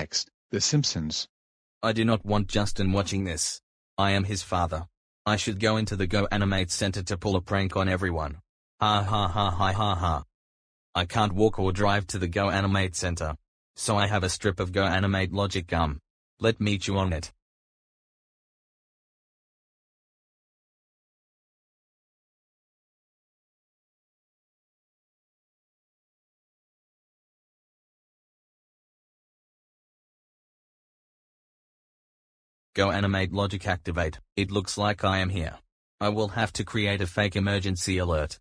Text: The Simpsons. I do not want Justin watching this. I am his father. I should go into the Go Animate Center to pull a prank on everyone. Ha ha ha ha ha ha. I can't walk or drive to the Go Animate Center. So I have a strip of Go Animate logic gum. Let me chew on it. Go Animate logic activate. It looks like I am here. I will have to create a fake emergency alert.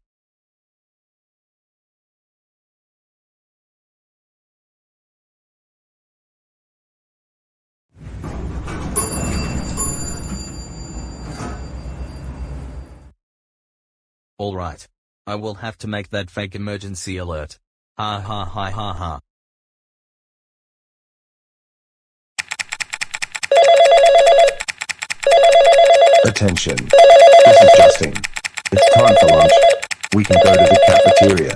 Alright. I will have to make that fake emergency alert. Ha ha ha ha ha. Attention. This is Justin. It's time for lunch. We can go to the cafeteria.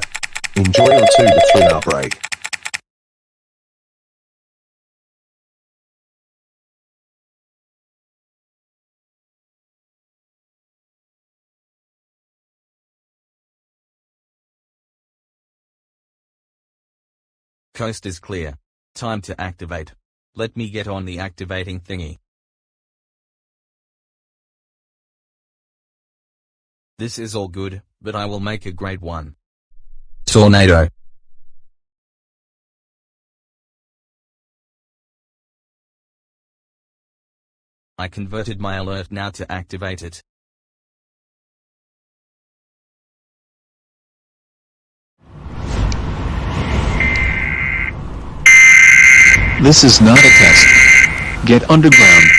Enjoy your 2 to 3 hour break. Coast is clear. Time to activate. Let me get on the activating thingy. This is all good, but I will make a great one. Tornado. I converted my alert now to activate it. This is not a test. Get underground.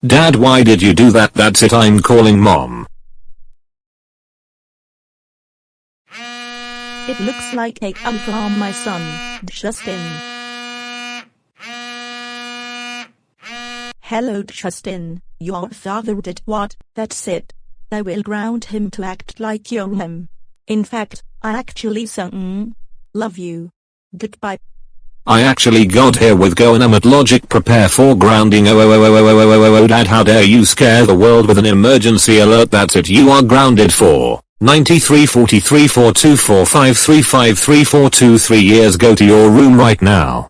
Dad, why did you do that? That's it, I'm calling Mom. It looks like a come from my son, Justin. Hello Justin, your father did what? That's it. I will ground him to act like him. In fact, I actually sung. Love you. Goodbye. I actually got here with Go Animate logic, prepare for grounding. Oh Dad, how dare you scare the world with an emergency alert? That's it, you are grounded for 93434245353423 years. Go to your room right now.